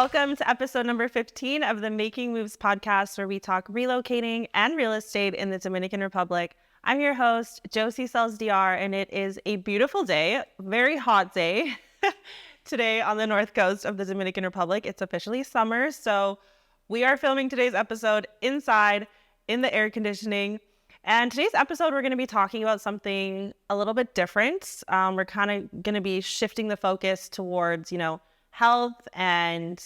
Welcome to episode number 15 of the Making Moves podcast, where we talk relocating and real estate in the Dominican Republic. I'm your host, Josie sells DR, and it is a beautiful day, very hot day today on the north coast of the Dominican Republic. It's officially summer, so we are filming today's episode inside in the air conditioning. And today's episode, we're going to be talking about something a little bit different. We're kind of going to be shifting the focus towards, health and,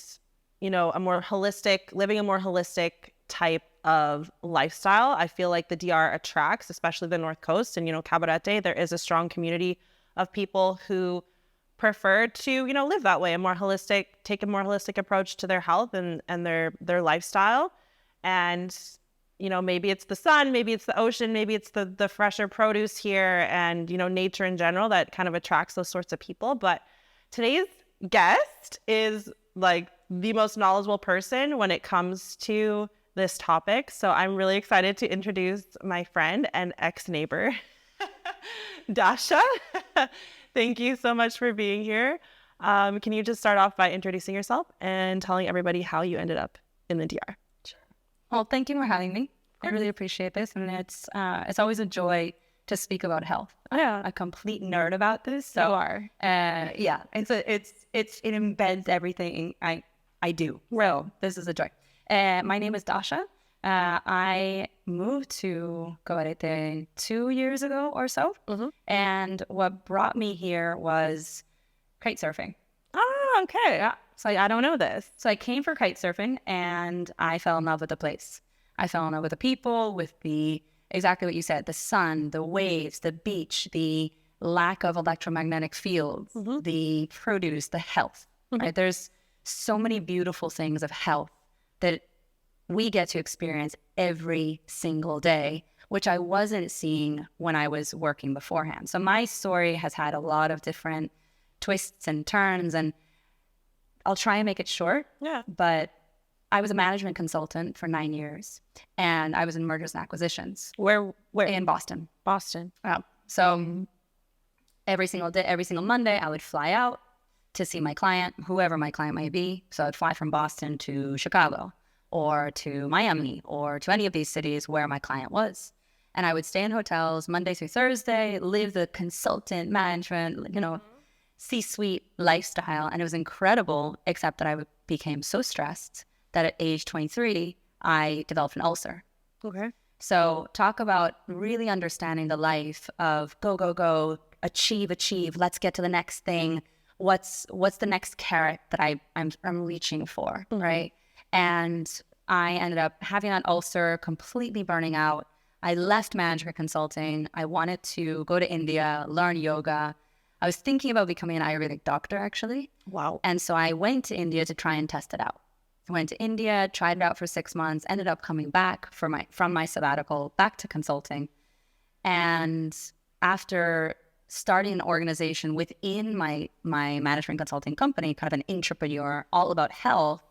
living a more holistic type of lifestyle. I feel like the DR attracts, especially the North Coast and, Cabarete. There is a strong community of people who prefer to, live that way, take a more holistic approach to their health and their lifestyle. And, maybe it's the sun, maybe it's the ocean, maybe it's the fresher produce here and, nature in general that kind of attracts those sorts of people. But today's guest is like the most knowledgeable person when it comes to this topic. So I'm really excited to introduce my friend and ex-neighbor, Dasha. Thank you so much for being here. Can you just start off by introducing yourself and telling everybody how you ended up in the DR? Sure. Well, thank you for having me. I really appreciate this. And it's always a joy to speak about health. Yeah. I'm a complete nerd about this. So you are. It embeds everything I do. Well, this is a joy. My name is Dasha. I moved to Cabarete 2 years ago or so. Mm-hmm. And what brought me here was kite surfing. Oh, okay. Yeah. So I don't know this. So I came for kite surfing and I fell in love with the place. I fell in love with the people, with exactly what you said, the sun, the waves, the beach, the lack of electromagnetic fields, mm-hmm. the produce, the health, mm-hmm. right? There's so many beautiful things of health that we get to experience every single day, which I wasn't seeing when I was working beforehand. So my story has had a lot of different twists and turns, and I'll try and make it short. Yeah. But I was a management consultant for 9 years, and I was in mergers and acquisitions. Where? In Boston. Boston. So every single day, every single Monday, I would fly out to see my client, whoever my client might be. So I'd fly from Boston to Chicago or to Miami or to any of these cities where my client was. And I would stay in hotels Monday through Thursday, live the consultant management, C-suite lifestyle. And it was incredible, except that I became so stressed that at age 23, I developed an ulcer. Okay. So talk about really understanding the life of go, go, go, achieve, let's get to the next thing. What's the next carrot that I'm reaching for, mm-hmm. right? And I ended up having that ulcer, completely burning out. I left management consulting. I wanted to go to India, learn yoga. I was thinking about becoming an Ayurvedic doctor, actually. Wow. And so I went to India to try and test it out. I went to India, tried it out for 6 months, ended up coming back from my sabbatical back to consulting. And after starting an organization within my management consulting company, kind of an entrepreneur, all about health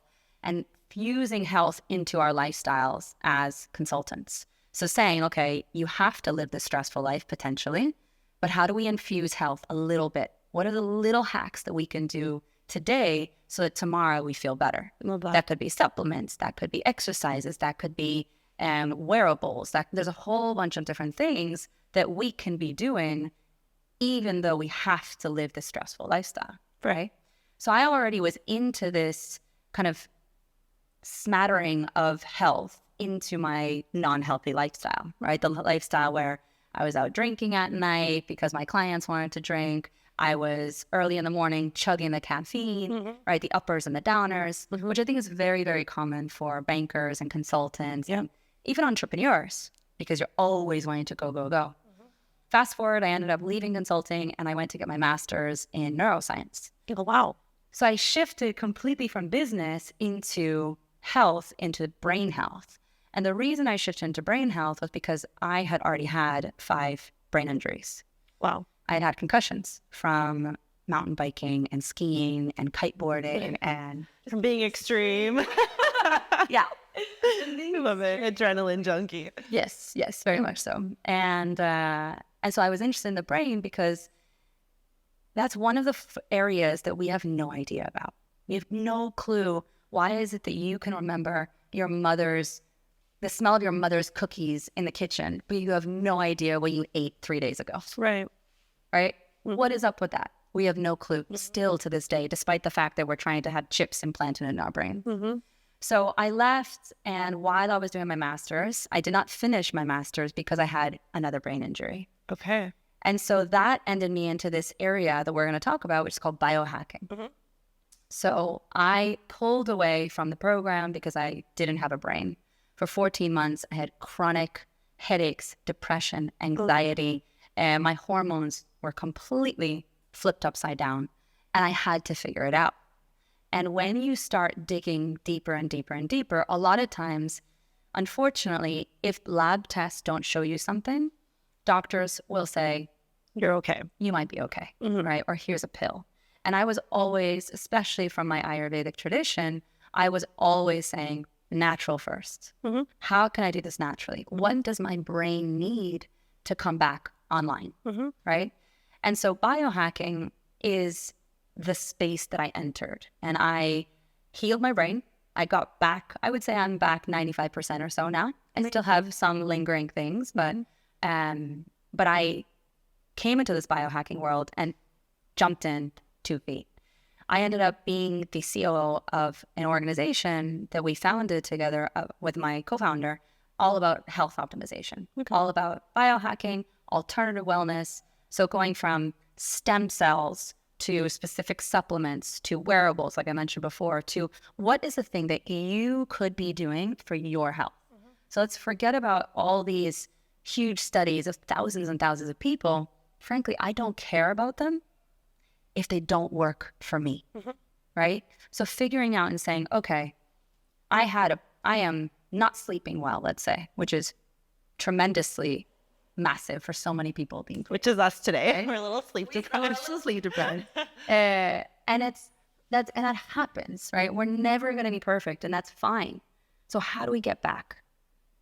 and fusing health into our lifestyles as consultants. So saying, okay, you have to live this stressful life potentially, but how do we infuse health a little bit? What are the little hacks that we can do today so that tomorrow we feel better? That could be supplements, that could be exercises, that could be wearables. There's a whole bunch of different things that we can be doing even though we have to live this stressful lifestyle, right? So I already was into this kind of smattering of health into my non-healthy lifestyle, right? The lifestyle where I was out drinking at night because my clients wanted to drink. I was early in the morning chugging the caffeine, mm-hmm. right? The uppers and the downers, mm-hmm. which I think is very, very common for bankers and consultants, and even entrepreneurs, because you're always wanting to go, go, go. Mm-hmm. Fast forward, I ended up leaving consulting and I went to get my master's in neuroscience. Oh, wow. So I shifted completely from business into health, into brain health. And the reason I shifted into brain health was because I had already had 5 brain injuries. Wow. I had had concussions from mountain biking and skiing and kiteboarding and from being extreme. Yeah. I love it. Adrenaline junkie. Yes, very much so. And so I was interested in the brain because that's one of the areas that we have no idea about. We have no clue Why is it that you can remember the smell of your mother's cookies in the kitchen, but you have no idea what you ate 3 days ago? Right. Right? What is up with that? We have no clue still to this day, despite the fact that we're trying to have chips implanted in our brain. So I left, and while I was doing my master's, I did not finish my master's because I had another brain injury. Okay. And so that ended me into this area that we're going to talk about, which is called biohacking. So I pulled away from the program because I didn't have a brain. For 14 months, I had chronic headaches, depression, anxiety, and my hormones were completely flipped upside down, and I had to figure it out. And when you start digging deeper and deeper and deeper, a lot of times, unfortunately, if lab tests don't show you something, doctors will say, you're okay. You might be okay, right? Or here's a pill. And I was always, especially from my Ayurvedic tradition, I was always saying natural first. How can I do this naturally? What does my brain need to come back online, right? And so biohacking is the space that I entered, and I healed my brain. I got back, I would say I'm back 95% or so now. I still have some lingering things, but I came into this biohacking world and jumped in 2 feet. I ended up being the COO of an organization that we founded together with my co-founder, all about health optimization, all about biohacking, alternative wellness. So going from stem cells to specific supplements, to wearables, like I mentioned before, to what is the thing that you could be doing for your health. So let's forget about all these huge studies of thousands and thousands of people. Frankly, I don't care about them if they don't work for me, right? So figuring out and saying, okay, I am not sleeping well, let's say, which is tremendously massive for so many people being, which is us today. We're a little sleep deprived. And that happens, right? We're never going to be perfect, and that's fine. So how do we get back?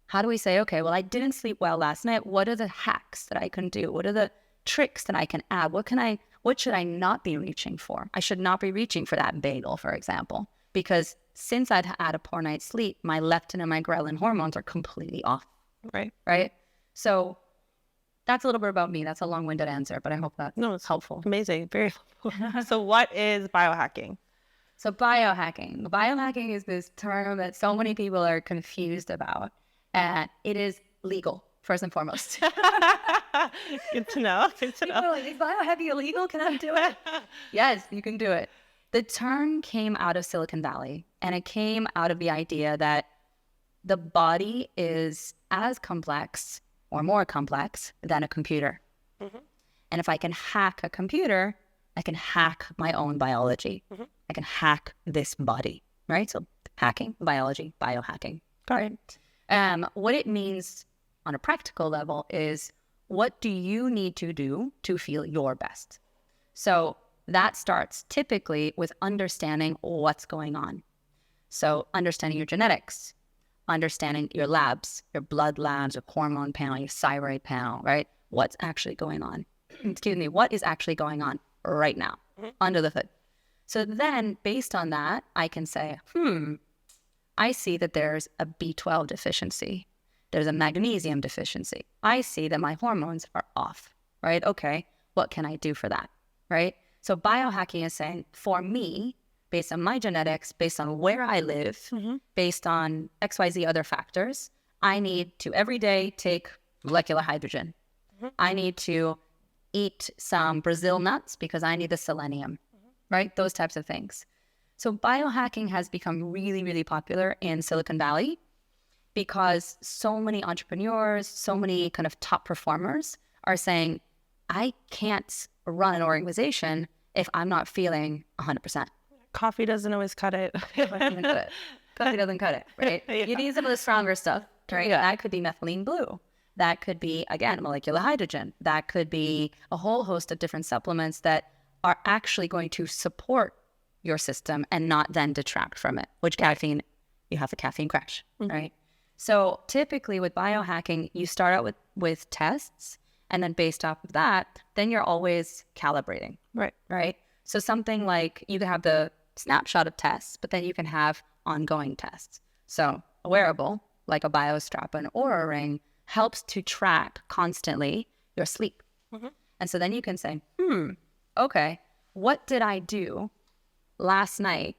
How do we say, okay, well, I didn't sleep well last night. What are the hacks that I can do? What are the tricks that I can add? What should I not be reaching for? I should not be reaching for that bagel, for example, because since I'd had a poor night's sleep, my leptin and my ghrelin hormones are completely off. Right. So that's a little bit about me. That's a long-winded answer, but I hope that's helpful. Amazing. Very helpful. So what is biohacking? So biohacking is this term that so many people are confused about. And it is legal, first and foremost. Good to know. People are like, is biohacking illegal? Can I do it? Yes, you can do it. The term came out of Silicon Valley, and it came out of the idea that the body is as complex or more complex than a computer. And if I can hack a computer, I can hack my own biology. I can hack this body, right? So hacking, biology, biohacking. Got it. What it means on a practical level is, what do you need to do to feel your best? So that starts typically with understanding what's going on. So understanding your genetics, understanding your labs, your blood labs, your hormone panel, your thyroid panel, right? What's actually going on? Excuse me, what is actually going on right now under the hood? So then based on that, I can say, I see that there's a B12 deficiency. There's a magnesium deficiency. I see that my hormones are off, right? Okay, what can I do for that, right? So biohacking is saying, for me, based on my genetics, based on where I live, based on XYZ other factors, I need to every day take molecular hydrogen. I need to eat some Brazil nuts because I need the selenium, right? Those types of things. So biohacking has become really, really popular in Silicon Valley because so many entrepreneurs, so many kind of top performers are saying, I can't run an organization if I'm not feeling 100%. Coffee doesn't always cut it. Coffee doesn't cut it, right? You need some of the stronger stuff, right? That could be methylene blue. That could be, again, molecular hydrogen. That could be a whole host of different supplements that are actually going to support your system and not then detract from it, which caffeine, you have the caffeine crash, right? So typically with biohacking, you start out with tests, and then based off of that, then you're always calibrating, right? So something like you can have the snapshot of tests, but then you can have ongoing tests. So a wearable, like a BioStrap, an Oura Ring, helps to track constantly your sleep. And so then you can say, okay, what did I do last night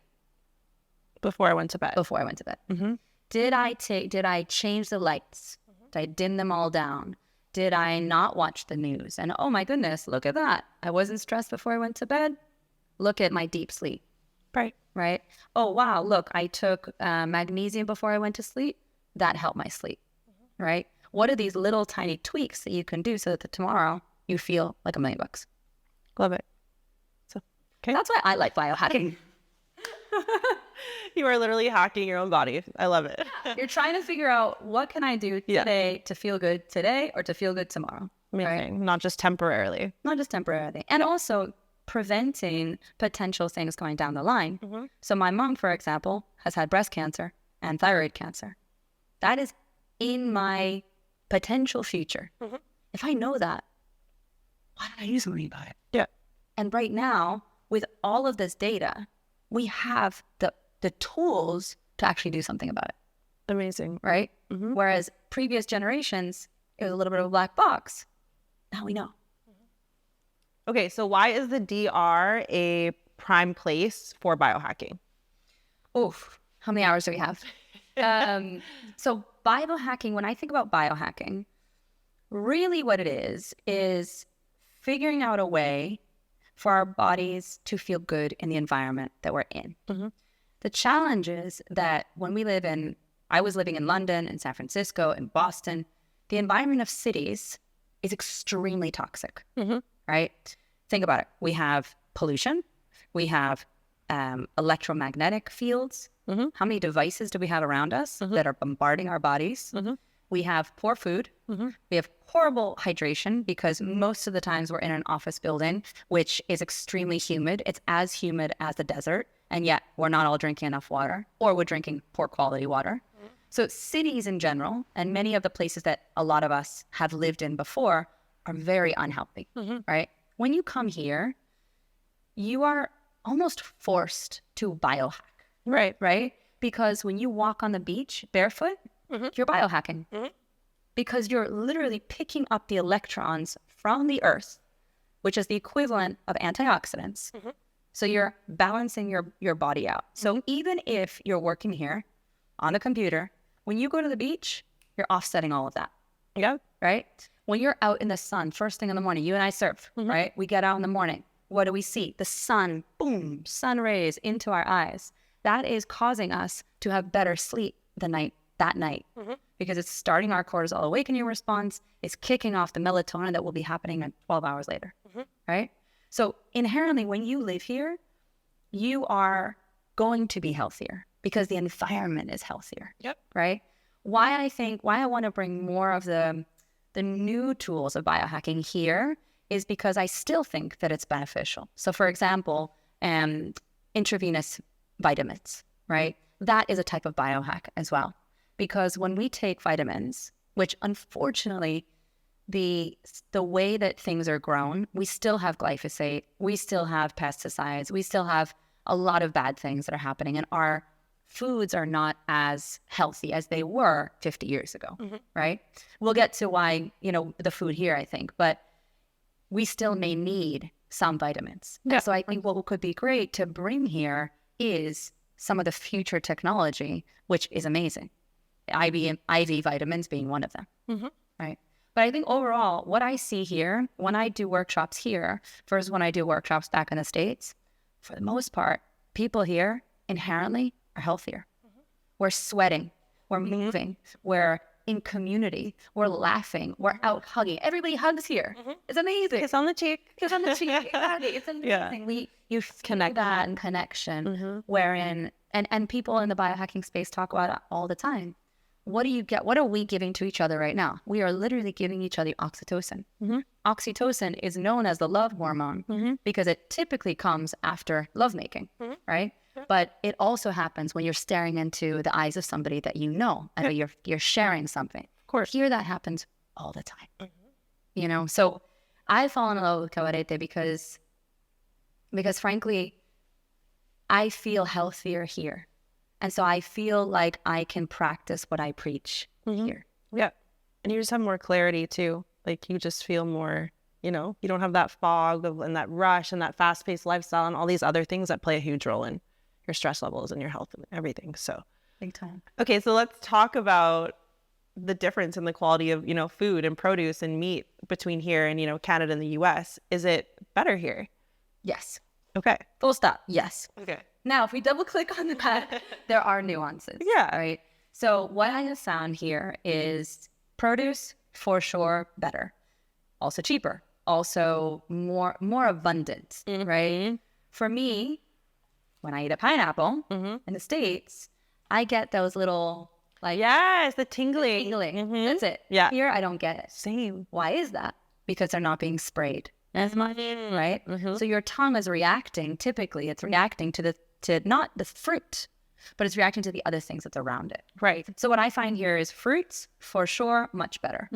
Before I went to bed. before I went to bed? Did I change the lights? Did I dim them all down? Did I not watch the news? And oh my goodness, look at that. I wasn't stressed before I went to bed. Look at my deep sleep, right? Oh, wow, look, I took magnesium before I went to sleep. That helped my sleep, right? What are these little tiny tweaks that you can do so that tomorrow you feel like $1 million? Love it. So, okay. That's why I like biohacking. You are literally hacking your own body. I love it. You're trying to figure out, what can I do today to feel good today or to feel good tomorrow? Amazing. Right? Not just temporarily. Not just temporarily. And also preventing potential things going down the line. So my mom, for example, has had breast cancer and thyroid cancer. That is in my potential future. If I know that, why don't I do something about it? Yeah. And right now, with all of this data, we have the tools to actually do something about it. Amazing. Right? Whereas previous generations, it was a little bit of a black box. Now we know. Okay, so why is the DR a prime place for biohacking? Oof, how many hours do we have? So biohacking, when I think about biohacking, really what it is figuring out a way for our bodies to feel good in the environment that we're in. The challenge is that when I was living in London, in San Francisco, in Boston, the environment of cities is extremely toxic, right? Think about it. We have pollution. We have electromagnetic fields. How many devices do we have around us that are bombarding our bodies? We have poor food. We have horrible hydration because most of the times we're in an office building, which is extremely humid. It's as humid as the desert. And yet we're not all drinking enough water, or we're drinking poor quality water. So cities in general, and many of the places that a lot of us have lived in before, are very unhealthy, right? When you come here, you are almost forced to biohack. Right? Because when you walk on the beach barefoot, you're biohacking. Because you're literally picking up the electrons from the earth, which is the equivalent of antioxidants. So you're balancing your body out. So even if you're working here on the computer, when you go to the beach, you're offsetting all of that. Yeah. Right? When you're out in the sun, first thing in the morning, you and I surf, right? We get out in the morning. What do we see? The sun, boom, sun rays into our eyes. That is causing us to have better sleep that night. Because it's starting our cortisol awakening response. It's kicking off the melatonin that will be happening 12 hours later, right? So inherently, when you live here, you are going to be healthier because the environment is healthier, right? Why I want to bring more of the new tools of biohacking here is because I still think that it's beneficial. So for example, intravenous vitamins, right? That is a type of biohack as well. Because when we take vitamins, which unfortunately, the way that things are grown, we still have glyphosate, we still have pesticides, we still have a lot of bad things that are happening, and our foods are not as healthy as they were 50 years ago, right? We'll get to why, the food here, I think, but we still may need some vitamins. Yeah. So I think what could be great to bring here is some of the future technology, which is amazing. IV vitamins being one of them, right? But I think overall, what I see here, when I do workshops here versus when I do workshops back in the States, for the most part, people here inherently are healthier. We're sweating, we're moving, we're in community, we're laughing, we're out hugging. Everybody hugs here. It's amazing. Kiss on the cheek. Kiss on the cheek. Exactly. It's amazing. You connect that and connection, wherein, and people in the biohacking space talk about it all the time. What do you get? What are we giving to each other right now? We are literally giving each other oxytocin. Oxytocin is known as the love hormone because it typically comes after lovemaking, right? But it also happens when you're staring into the eyes of somebody that you know, and you're sharing something. Of course, here that happens all the time. So I've fallen in love with Cabarete because frankly, I feel healthier here And so I feel like I can practice what I preach here. Yeah. And you just have more clarity too. Like you just feel more, you don't have that fog and that rush and that fast-paced lifestyle and all these other things that play a huge role in your stress levels and your health and everything. So Big time. okay, so let's talk about the difference in the quality of, food and produce and meat between here and, Canada and the US. Is it better here? Yes. Okay. Full stop. Yes. Okay. Now, if we double click on that, there are nuances. Yeah. Right. So what I have found here is produce for sure better, also cheaper, also more abundant. Right. For me, when I eat a pineapple in the States, I get those little yes, the tingling. That's it. Yeah. Here I don't get it. Same. Why is that? Because they're not being sprayed as much, right? So your tongue is reacting. Typically, it's reacting to not the fruit, but it's reacting to the other things that's around it. Right. So what I find here is fruits for sure much better.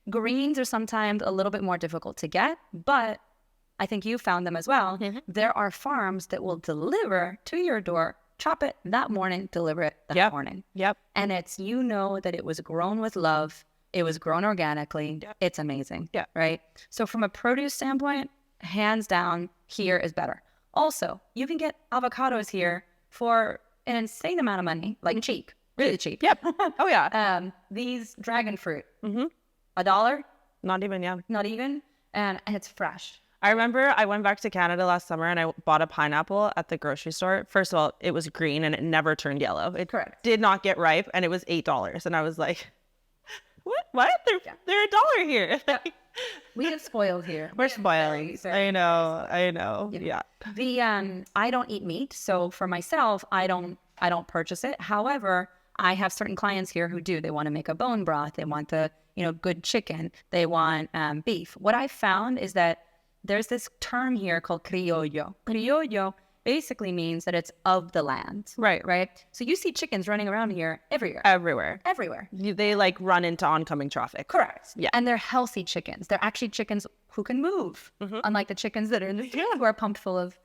Greens are sometimes a little bit more difficult to get, but I think you found them as well. There are farms that will deliver to your door. Chop it that morning, deliver it that morning. Yep. And it's, that it was grown with love. It was grown organically. Yep. It's amazing. Yeah. Right. So from a produce standpoint, hands down, here is better. Also, you can get avocados here for an insane amount of money, like cheap, really cheap. Yep. Oh, yeah. These dragon fruit, $1? Not even, yeah. Not even. And it's fresh. I remember I went back to Canada last summer and I bought a pineapple at the grocery store. First of all, it was green and it never turned yellow. It did not get ripe and it was $8. And I was like, what? They're $1 here. We get spoiled here. We're spoiled. I know. Yeah. I don't eat meat. So for myself, I don't purchase it. However, I have certain clients here who do. They want to make a bone broth. They want the, good chicken. They want beef. What I found is that there's this term here called criollo. Criollo basically means that it's of the land. Right. So you see chickens running around here everywhere. They run into oncoming traffic. Correct. Yeah. And they're healthy chickens. They're actually chickens who can move, unlike the chickens that are in the street who are pumped full of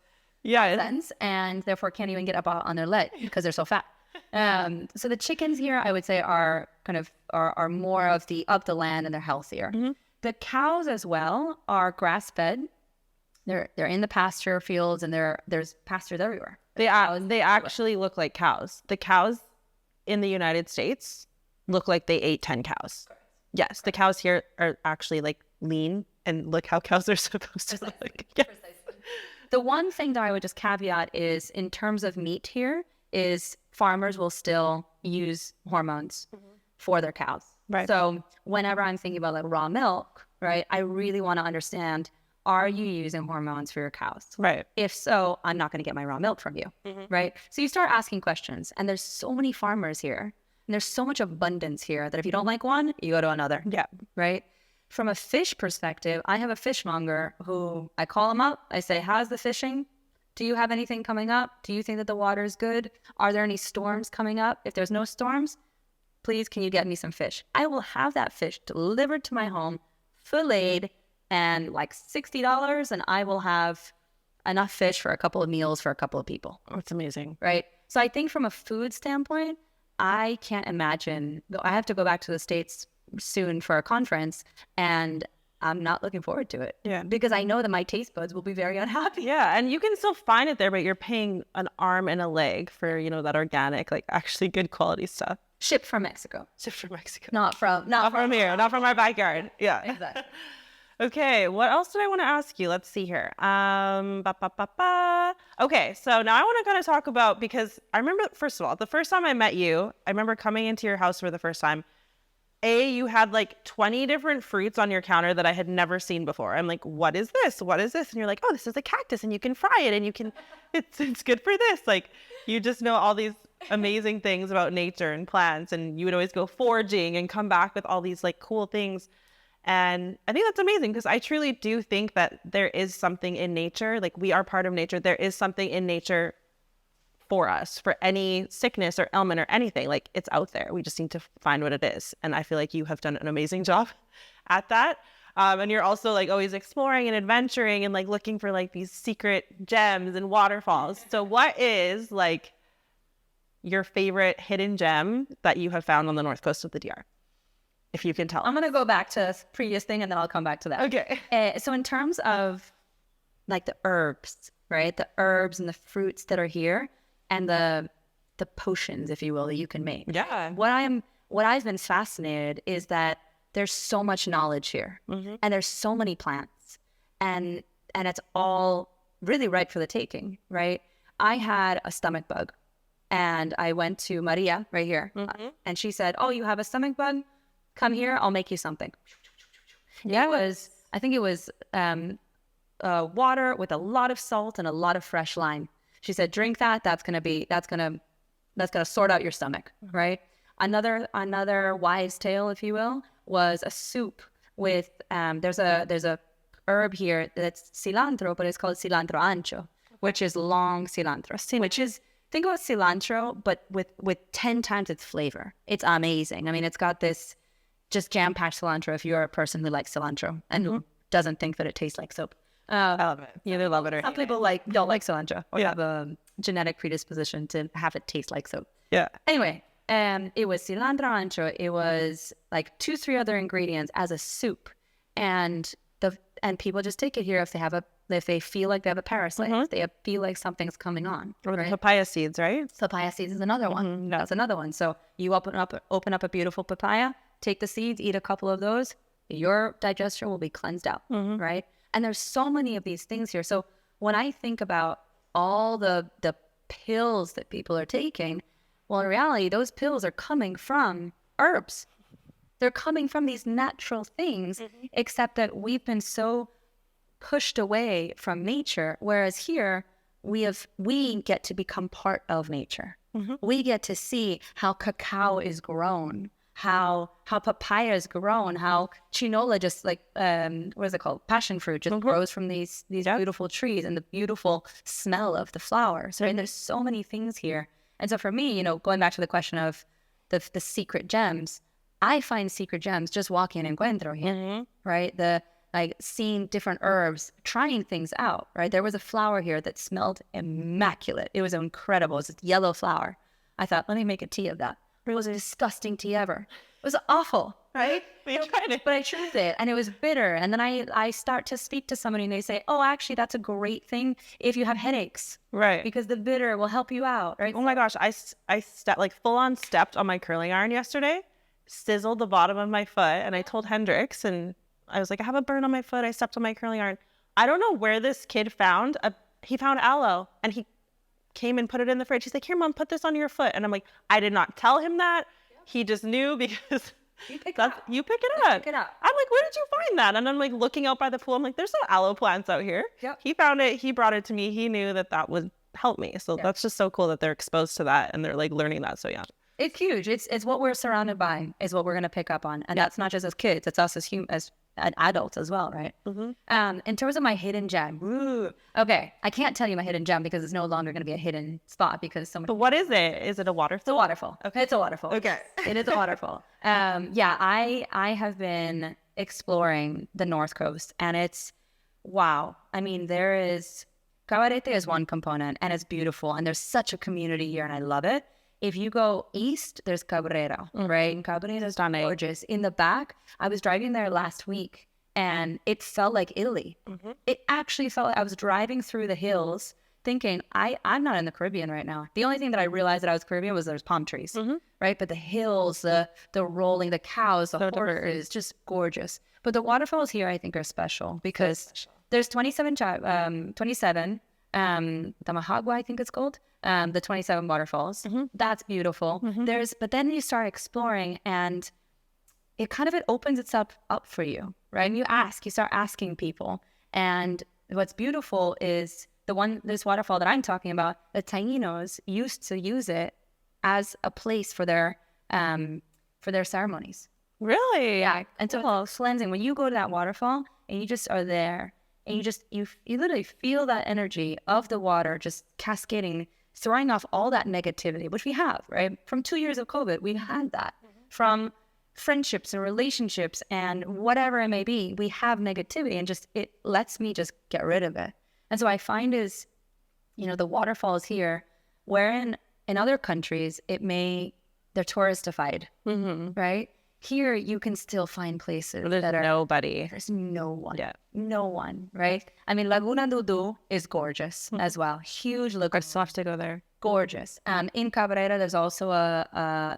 sense and therefore can't even get up on their leg because they're so fat. So the chickens here, I would say, are kind of are more of the land and they're healthier. The cows as well are grass fed. They're in the pasture fields and there's pastures everywhere. They actually look like cows. The cows in the United States look like they ate 10 cows. Correct. Yes, the cows here are actually lean and look how cows are supposed to look. Yeah. The one thing that I would just caveat is in terms of meat here is farmers will still use hormones for their cows. Right. So whenever I'm thinking about raw milk, right, I really want to understand, are you using hormones for your cows? Right. If so, I'm not going to get my raw milk from you. Right. So you start asking questions and there's so many farmers here and there's so much abundance here that if you don't like one, you go to another. Yeah. Right. From a fish perspective, I have a fishmonger who I call him up. I say, how's the fishing? Do you have anything coming up? Do you think that the water is good? Are there any storms coming up? If there's no storms, please, can you get me some fish? I will have that fish delivered to my home, filleted, and $60, and I will have enough fish for a couple of meals for a couple of people. Oh, it's amazing. Right? So I think from a food standpoint, I can't imagine. I have to go back to the States soon for a conference, and I'm not looking forward to it. Yeah. Because I know that my taste buds will be very unhappy. Yeah. And you can still find it there, but you're paying an arm and a leg for, that organic, actually good quality stuff. Shipped from Mexico. Not from here, not from our backyard. Yeah. Exactly. Okay. What else did I want to ask you? Let's see here. Okay. So now I want to kind of talk about, because I remember, first of all, the first time I met you, I remember coming into your house for the first time. You had 20 different fruits on your counter that I had never seen before. I'm like, what is this? What is this? And you're like, oh, this is a cactus and you can fry it and you can, it's good for this. You just know all these amazing things about nature and plants, and you would always go foraging and come back with all these cool things. And I think that's amazing, because I truly do think that there is something in nature. We are part of nature. There is something in nature for us, for any sickness or ailment or anything. It's out there. We just need to find what it is. And I feel like you have done an amazing job at that. And you're also always exploring and adventuring and looking for these secret gems and waterfalls. So what is your favorite hidden gem that you have found on the north coast of the DR, if you can tell. I'm going to go back to the previous thing and then I'll come back to that. Okay. So in terms of like the herbs, right? The herbs and the fruits that are here and the potions, if you will, that you can make. Yeah. What I've been fascinated is that there's so much knowledge here and there's so many plants and it's all really ripe for the taking, right? I had a stomach bug and I went to Maria right here and she said, oh, you have a stomach bug? Come here, I'll make you something. Yeah, I think it was water with a lot of salt and a lot of fresh lime. She said, drink that. That's gonna sort out your stomach, right? Another wise tale, if you will, was a soup with there's a herb here that's cilantro, but it's called cilantro ancho, which is long cilantro, which is, think about cilantro, but with 10 times its flavor. It's amazing. I mean, it's got this just jam-packed cilantro if you're a person who likes cilantro and who doesn't think that it tastes like soap. I love it. You either love it or some people don't like cilantro or have a genetic predisposition to have it taste like soap. Yeah. Anyway, it was cilantro ancho. It was like 2-3 other ingredients as a soup, and people just take it here if they feel like they have a parasite, if they feel like something's coming on. Or the papaya seeds, right? Papaya seeds is another one. That's another one. So you open up a beautiful papaya, take the seeds, eat a couple of those, your digestion will be cleansed out, right? And there's so many of these things here. So when I think about all the pills that people are taking, well, in reality, those pills are coming from herbs. They're coming from these natural things, except that we've been so pushed away from nature, whereas here we get to become part of nature. We get to see how cacao is grown, how papaya is grown, how chinola, just like what is it called, passion fruit, just grows from these beautiful trees, and the beautiful smell of the flowers. Right? And there's so many things here. And so for me, going back to the question of the secret gems, I find secret gems just walking in Encuentro here, right? Seeing different herbs, trying things out, right? There was a flower here that smelled immaculate. It was incredible. It was this yellow flower. I thought, let me make a tea of that. It was a disgusting tea ever. It was awful, right? We tried it. But I tried it, and it was bitter. And then I start to speak to somebody, and they say, oh, actually, that's a great thing if you have headaches. Right. Because the bitter will help you out, right? Oh my gosh, I full on stepped on my curling iron yesterday, sizzled the bottom of my foot, and I told Hendrix, and I was like, I have a burn on my foot. I stepped on my curling iron. I don't know where this kid found aloe, and he came and put it in the fridge. He's like, here, Mom, put this on your foot. And I'm like, I did not tell him that. Yep. He just knew because you pick it up. I'm like, where did you find that? And I'm like looking out by the pool. I'm like, there's no aloe plants out here. Yep. He found it. He brought it to me. He knew that would help me. So that's just so cool that they're exposed to that and they're like learning that so young. It's huge. It's what we're surrounded by is what we're going to pick up on. And that's not just as kids. It's us as adults as well, right? In terms of my hidden gem, okay, I can't tell you my hidden gem because it's no longer going to be a hidden spot because someone. But what is it? Is it a waterfall? It's a waterfall. Okay, it's a waterfall. Okay, it is a waterfall. I have been exploring the North Coast, and it's wow. I mean, there is Cabarete is one component, and it's beautiful, and there's such a community here, and I love it. If you go east, there's Cabrera, right? And Cabrera is gorgeous. In the back, I was driving there last week, and it felt like Italy. It actually felt like I was driving through the hills thinking, I'm not in the Caribbean right now. The only thing that I realized that I was Caribbean was there's palm trees, right? But the hills, the rolling, the cows, the horse is just gorgeous. But the waterfalls here, I think, are special because there's 27, Tamahagua, I think it's called. The 27 waterfalls. That's beautiful. But then you start exploring and it opens itself up for you, right? And you start asking people. And what's beautiful is this waterfall that I'm talking about, the Tainos used to use it as a place for their ceremonies. Really? Yeah. And so it's cleansing. When you go to that waterfall and you just are there and you literally feel that energy of the water just cascading, throwing off all that negativity, which we have, right? From 2 years of COVID, we've had that. From friendships and relationships and whatever it may be, we have negativity and it lets me just get rid of it. And so I find the waterfalls here, wherein in other countries, they're touristified, right? Here, you can still find places There's nobody. There's no one. Yeah. No one, right? I mean, Laguna Dudu is gorgeous as well. Huge lagoon. I still have to go there. Gorgeous. In Cabrera, there's also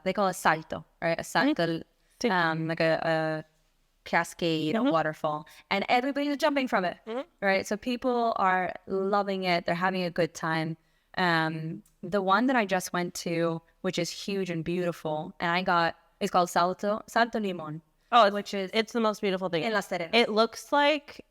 they call it salto, right? A salto, like a cascade, a waterfall. And everybody's jumping from it, right? So people are loving it. They're having a good time. The one that I just went to, which is huge and beautiful, and it's called Salto Limon. Oh, it's the most beautiful thing. In La Serena. It looks like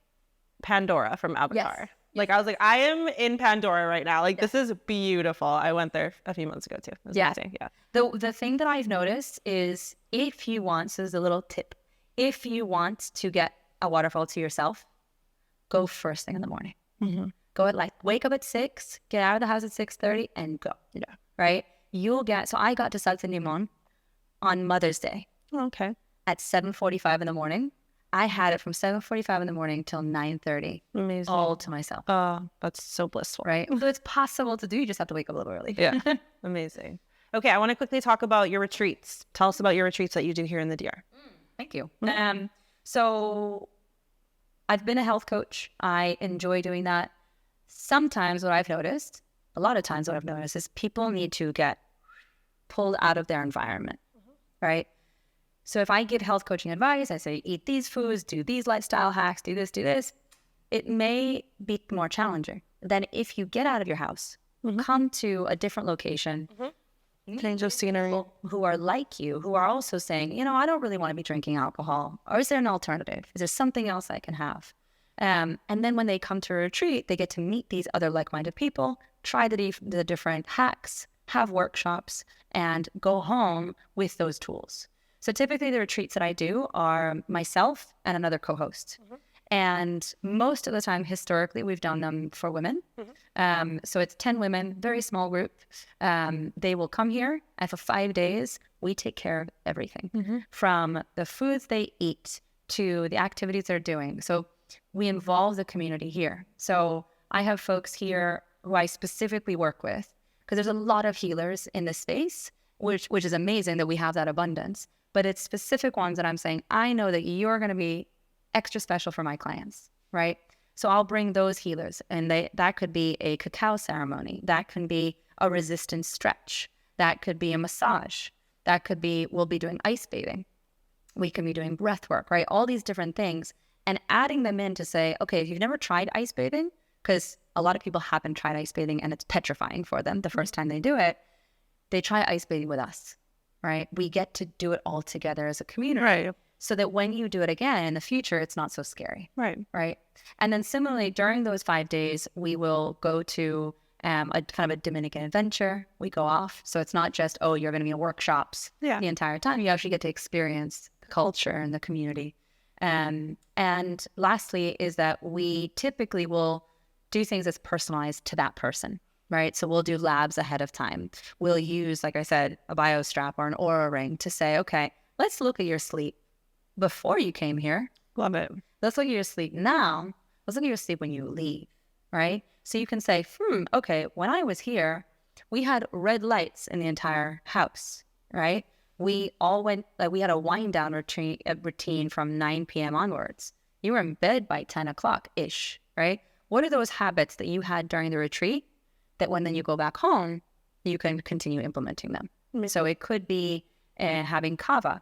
Pandora from Avatar. Yes. Like, I was like, I am in Pandora right now. Like, this is beautiful. I went there a few months ago, too. It was amazing. Yeah. The thing that I've noticed is if you want, so there's a little tip. If you want to get a waterfall to yourself, go first thing in the morning. Go wake up at 6, get out of the house at 6:30 and go. Yeah. Right? So I got to Salto Limon on Mother's Day. Okay. At 7:45 in the morning. I had it from 7:45 in the morning till 9:30. Amazing. All to myself. Oh, that's so blissful. Right? So it's possible to do. You just have to wake up a little early. Yeah. Amazing. Okay, I want to quickly talk about your retreats. Tell us about your retreats that you do here in the DR. Thank you. So I've been a health coach. I enjoy doing that. Sometimes a lot of times what I've noticed is people need to get pulled out of their environment, right? So if I give health coaching advice, I say, eat these foods, do these lifestyle hacks, do this, it may be more challenging than if you get out of your house, come to a different location, Change of scenery. who are like you, who are also saying, I don't really want to be drinking alcohol. Or is there an alternative? Is there something else I can have? And then when they come to a retreat, they get to meet these other like-minded people, try the different hacks, have workshops, and go home with those tools. So typically the retreats that I do are myself and another co-host. And most of the time, historically, we've done them for women. So it's 10 women, very small group. They will come here, and for 5 days, we take care of everything from the foods they eat to the activities they're doing. So we involve the community here. So I have folks here who I specifically work with because there's a lot of healers in this space, which is amazing that we have that abundance. But it's specific ones that I'm saying, I know that you're going to be extra special for my clients, right? So I'll bring those healers, and that could be a cacao ceremony. That can be a resistance stretch. That could be a massage. That could be, we'll be doing ice bathing. We can be doing breath work, right? All these different things, and adding them in to say, okay, if you've never tried ice bathing, because a lot of people haven't tried ice bathing and it's petrifying for them the first time they do it, they try ice bathing with us, right? We get to do it all together as a community. Right. So that when you do it again in the future, it's not so scary. Right. Right. And then similarly, during those 5 days, we will go to a kind of a Dominican adventure. We go off. So it's not just, you're going to be in workshops the entire time. You actually get to experience the culture and the community. And lastly is that we typically will do things that's personalized to that person. Right. So we'll do labs ahead of time. We'll use, like I said, a BioStrap or an Aura ring to say, okay, let's look at your sleep before you came here. Love it. Let's look at your sleep now. Let's look at your sleep when you leave, right? So you can say, okay, when I was here, we had red lights in the entire house, right? We all went, we had a wind down routine from 9 p.m. onwards. You were in bed by 10 o'clock-ish, right? What are those habits that you had during the retreat that when then you go back home, you can continue implementing them? So it could be having kava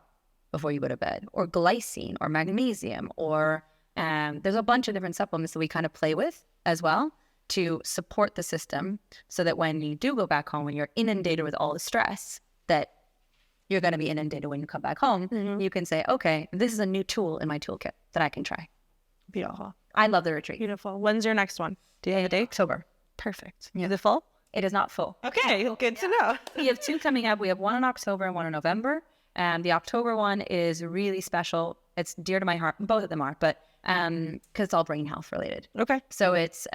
before you go to bed, or glycine, or magnesium, or there's a bunch of different supplements that we kind of play with as well to support the system so that when you do go back home, when you're inundated with all the stress that you're going to be inundated when you come back home, you can say, okay, this is a new tool in my toolkit that I can try. Beautiful. I love the retreat. Beautiful. When's your next one? Do you have a date? October. Perfect. Yeah. Is it full? It is not full. Okay, good to know. We have 2 coming up. We have one in October and one in November. The October one is really special. It's dear to my heart. Both of them are, but because it's all brain health related. Okay. So it's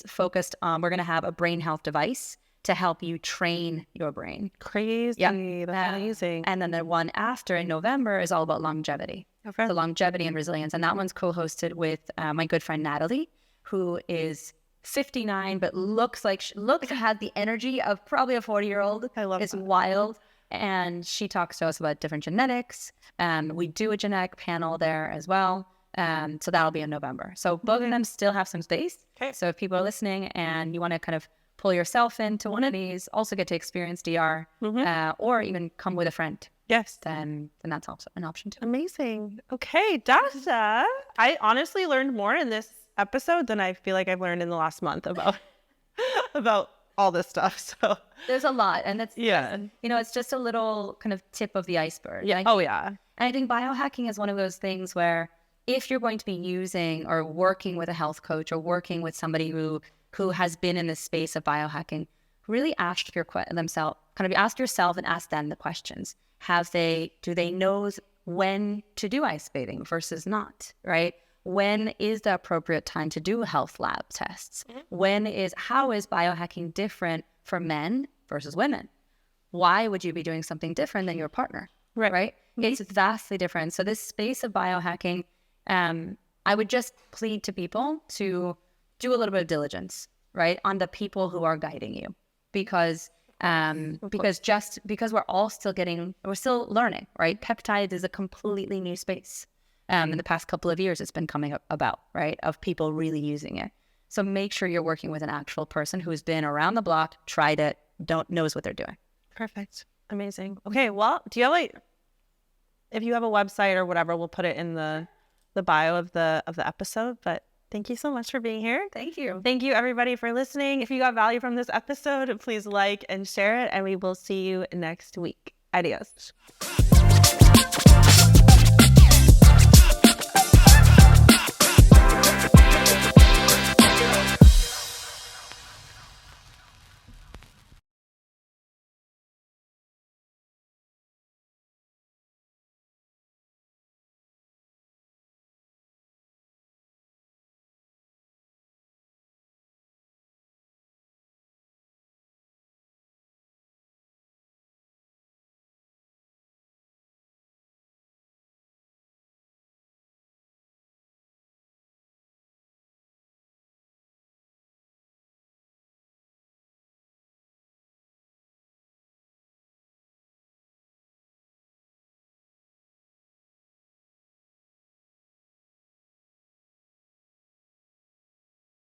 focused on, we're going to have a brain health device to help you train your brain. Crazy. Yeah. That's amazing. And then the one after in November is all about longevity. Okay. So longevity and resilience. And that one's co-hosted with my good friend Natalie, who is 59, but looks has the energy of probably a 40-year-old. I love It's that. wild. And she talks to us about different genetics. We do a genetic panel there as well. So that'll be in November. So both of them still have some space. Okay. So if people are listening and you want to kind of pull yourself into one of these, also get to experience DR, or even come with a friend, Yes. then that's also an option too. Amazing. Okay, Dasha. I honestly learned more in this episode than I feel like I've learned in the last month about about all this stuff. So There's a lot, and that's yeah. it's just a little kind of tip of the iceberg. Yeah. Oh yeah. And I think biohacking is one of those things where if you're going to be using or working with a health coach or working with somebody who has been in the space of biohacking, really ask yourself and ask them the questions. Do they know when to do ice bathing versus not, right? When is the appropriate time to do health lab tests? How is biohacking different for men versus women? Why would you be doing something different than your partner? Right? It's vastly different. So this space of biohacking, I would just plead to people to do a little bit of diligence, right, on the people who are guiding you, because we're still learning, right? Peptides is a completely new space. In the past couple of years, it's been coming about, right, of people really using it. So make sure you're working with an actual person who's been around the block, tried it, knows what they're doing. Perfect. Amazing. Okay. Well, do you have if you have a website or whatever, we'll put it in the bio of the episode. But thank you so much for being here. Thank you. Thank you everybody for listening. If you got value from this episode, please like and share it, and we will see you next week. Adios.